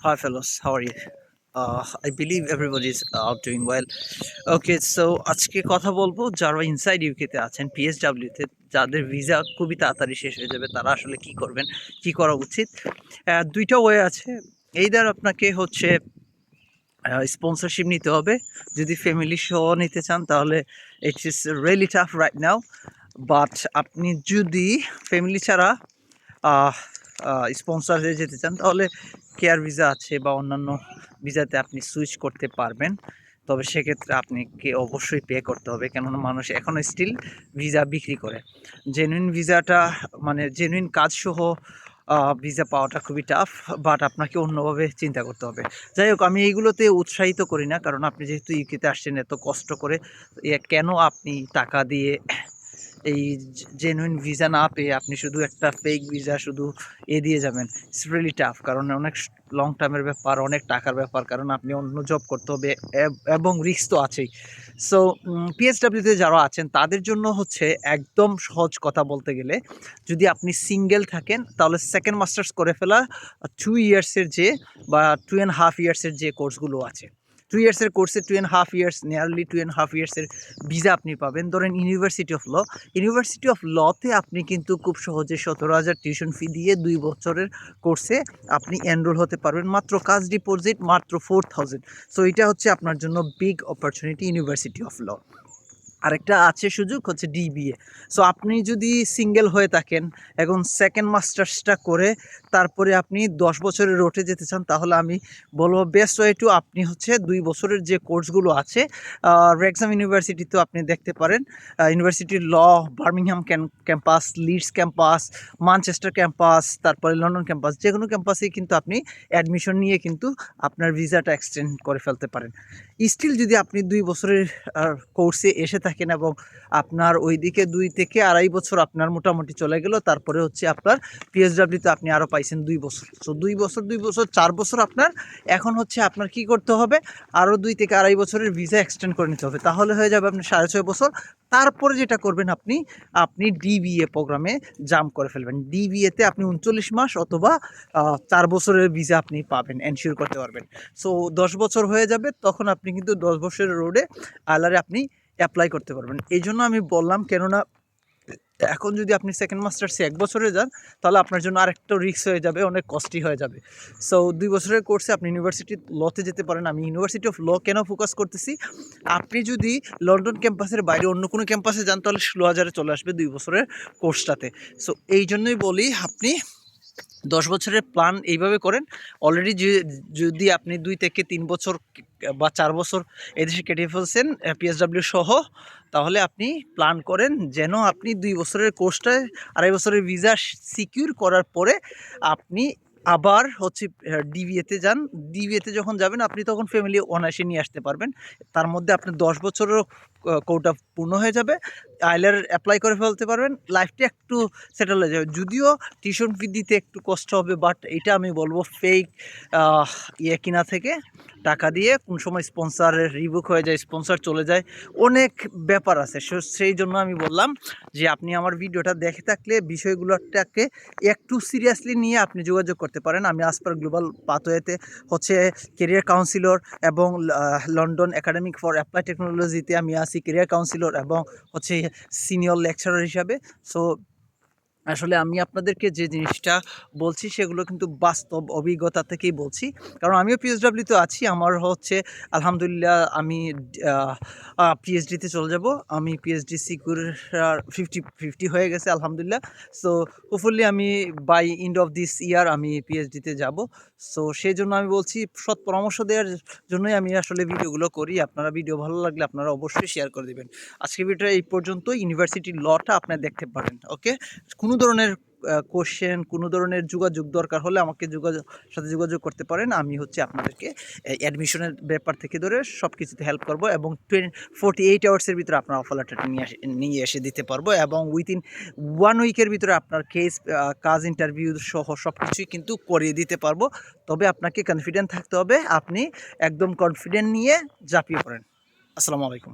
Hi, fellows. How are you? I believe everybody is out doing well. Okay, so আজকে কথা বলবো যারা inside ইউকেতে আছেন পিএসডব্লিউতে, যাদের ভিসা খুবই তাড়াতাড়ি শেষ হয়ে যাবে, তারা আসলে কি করবেন, কি করা উচিত। দুইটা ওয়ে আছে। এইদার আপনাকে হচ্ছে স্পন্সরশিপ নিতে হবে। যদি ফ্যামিলি সহ নিতে চান তাহলে it's is really tough right now. But আপনি যদি ফ্যামিলি ছাড়া স্পন্সরে যেতে চান তাহলে কেয়ার ভিসা আছে বা অন্যান্য ভিসাতে আপনি সুইচ করতে পারবেন। তবে সেক্ষেত্রে আপনাকে অবশ্যই পে করতে হবে, কেননা মানুষ এখনও স্টিল ভিসা বিক্রি করে। জেনুইন ভিসাটা মানে জেনুইন কাজসহ ভিসা পাওয়াটা খুবই টাফ, বাট আপনাকে অন্যভাবে চিন্তা করতে হবে। যাই হোক, আমি এইগুলোতে উৎসাহিত করি না, কারণ আপনি যেহেতু ইউকেতে আসছেন এত কষ্ট করে, কেন আপনি টাকা দিয়ে এই জেনুইন ভিসা না পেয়ে আপনি শুধু একটা ফেক ভিসা শুধু দিয়ে যাবেন। ইটস রিয়েলি টাফ, কারণ অনেক লং টার্মের ব্যাপার, অনেক টাকার ব্যাপার, কারণ আপনি অন্য জব করতে হবে এবং রিস্ক তো আছেই। সো পিএসডব্লিউতে যারা আছেন তাদের জন্য হচ্ছে একদম সহজ কথা বলতে গেলে, যদি আপনি সিঙ্গেল থাকেন তাহলে সেকেন্ড মাস্টার্স করে ফেলা 2 ইয়ার্সের যে বা 2.5 ইয়ার্সের যে কোর্সগুলো আছে, 2 ইয়ার্সের কোর্সে 2.5 ইয়ার্স, নিয়ারলি 2.5 ইয়ার্সের ভিসা আপনি পাবেন। ধরেন university of law, university of লতে আপনি কিন্তু খুব সহজে 17,000 টিউশন ফি দিয়ে 2 বছরের কোর্সে আপনি এনরোল হতে পারবেন, মাত্র কাজ ডিপোজিট মাত্র 4,000। সো এটা হচ্ছে আপনার জন্য big opportunity, university of law. আরেকটা আছে সুযোগ হচ্ছে ডিবিএ। সো আপনি যদি সিঙ্গেল হয়ে থাকেন, এখন সেকেন্ড মাস্টার্সটা করে তারপরে আপনি 10 বছরের রোটে যেতে চান, তাহলে আমি বলবো বেস্ট ওয়ে টু আপনি হচ্ছে 2 বছরের যে কোর্সগুলো আছে রেক্সাম ইউনিভার্সিটিতেও আপনি দেখতে পারেন। University law, Birmingham campus, Leeds campus, Manchester campus, তারপরে লন্ডন ক্যাম্পাস, যে কোনো ক্যাম্পাসেই কিন্তু আপনি অ্যাডমিশন নিয়ে কিন্তু আপনার ভিসাটা এক্সটেন্ড করে ফেলতে পারেন। স্টিল যদি আপনি 2 বছরের কোর্সে এসে থাকেন এবং আপনার ওইদিকে 2 থেকে 2.5 বছর আপনার মোটামুটি চলে গেল, তারপরে হচ্ছে আপনার পিএসডব্লিউতে আপনি আরও পাইছেন 2 বছর। সো 2 বছর 4 বছর আপনার। এখন হচ্ছে আপনার কি করতে হবে, আরও 2 থেকে 2.5 বছরের ভিসা এক্সটেন্ড করে নিতে হবে, তাহলে হয়ে যাবে আপনার 6.5 বছর। তারপরে যেটা করবেন আপনি ডিবিএ প্রোগ্রামে জাম্প করে ফেলবেন। ডিবিএতে আপনি 39 মাস অথবা 4 বছরের ভিসা আপনি পাবেন, এনশিওর করতে পারবেন। সো 10 বছর হয়ে যাবে, তখন আপনি কিন্তু 10 বছরের রোডে আইলারে আপনি অ্যাপ্লাই করতে পারবেন। এই জন্য আমি বললাম, কেননা এখন যদি আপনি সেকেন্ড মাস্টার্সে 1 বছরে যান তাহলে আপনার জন্য আরেকটা রিস্ক হয়ে যাবে, অনেক কস্টলি হয়ে যাবে। সো 2 বছরের কোর্সে আপনি ইউনিভার্সিটি লতে যেতে পারেন। আমি ইউনিভার্সিটি অফ ল কেন ফোকাস করতেছি, আপনি যদি লন্ডন ক্যাম্পাসের বাইরে অন্য কোনো ক্যাম্পাসে যান তাহলে 16,000-এ চলে আসবে 2 বছরের কোর্সটাতে। সো এই জন্যই বলি আপনি 10 বছরের প্ল্যান এইভাবে করেন। অলরেডি যদি আপনি 2 থেকে 3 বছর বা 4 বছর এদেশে কেটে ফেলছেন পিএসডব্লিউ সহ, তাহলে আপনি প্ল্যান করেন যেন আপনি 2 বছরের কোর্সটায় 2.5 বছরের ভিসা সিকিউর করার পরে আপনি আবার হচ্ছে ডিবিএতে যান। ডিবিএতে যখন যাবেন আপনি তখন ফ্যামিলি অনায়াসে নিয়ে আসতে পারবেন। তার মধ্যে আপনার 10 বছরেরও কোটা পূর্ণ হয়ে যাবে, আইলার অ্যাপ্লাই করে ফেলতে পারবেন, লাইফটা একটু সেটেল হয়ে যাবে। যদিও টিউশন ফি দিতে একটু কষ্ট হবে, বাট এটা আমি বলবো ফেক কিনা থেকে টাকা দিয়ে কোন সময় স্পন্সরের রিবুক হয়ে যায়, স্পন্সর চলে যায়, অনেক ব্যাপার আছে। সেই জন্য আমি বললাম যে আপনি আমার ভিডিওটা দেখে থাকলে বিষয়গুলোটাকে একটু সিরিয়াসলি নিয়ে আপনি যোগাযোগ করতে পারেন। আমি আসপার গ্লোবাল পাথওয়েতে হচ্ছে কেরিয়ার কাউন্সিলর এবং লন্ডন একাডেমিক ফর অ্যাপ্লাই টেকনোলজিতে আমি আছি কেরিয়ার কাউন্সিলর এবং হচ্ছে সিনিয়র লেকচারার হিসাবে। সো আসলে আমি আপনাদেরকে যে জিনিসটা বলছি সেগুলো কিন্তু বাস্তব অভিজ্ঞতা থেকেই বলছি, কারণ আমিও পিএইচডব্লিউতে আছি। আমার হচ্ছে আলহামদুলিল্লাহ আমি পিএইচডিতে চলে যাব। আমি পিএইচডি সিকিউর 50-50 হয়ে গেছে আলহামদুলিল্লাহ। সো হোপফুলি আমি by end of this year আমি পিএইচডিতে যাব। সো সেই জন্য আমি বলছি, সৎ পরামর্শ দেওয়ার জন্যই আমি আসলে ভিডিওগুলো করি। আপনারা ভিডিও ভালো লাগলে আপনারা অবশ্যই শেয়ার করে দেবেন। আজকের ভিডিওটা এই পর্যন্ত। ইউনিভার্সিটির লটা আপনারা দেখতে পারেন। ওকে, কোনো ধরনের কোশ্চেন, কোনো ধরনের যোগাযোগ দরকার হলে আমাকে সাথে যোগাযোগ করতে পারেন। আমি হচ্ছে আপনাদেরকে অ্যাডমিশনের ব্যাপার থেকে ধরে সব কিছুতে হেল্প করবো এবং 48 আওয়ার্সের ভিতরে আপনার অফার লেটারটা নিয়ে এসে দিতে পারবো এবং উইথিন 1 উইকের ভিতরে আপনার কাজ ইন্টারভিউ সহ সব কিছুই কিন্তু করিয়ে দিতে পারবো। তবে আপনাকে কনফিডেন্ট থাকতে হবে, আপনি একদম কনফিডেন্ট নিয়ে ঝাঁপিয়ে পড়েন। আসসালামু আলাইকুম।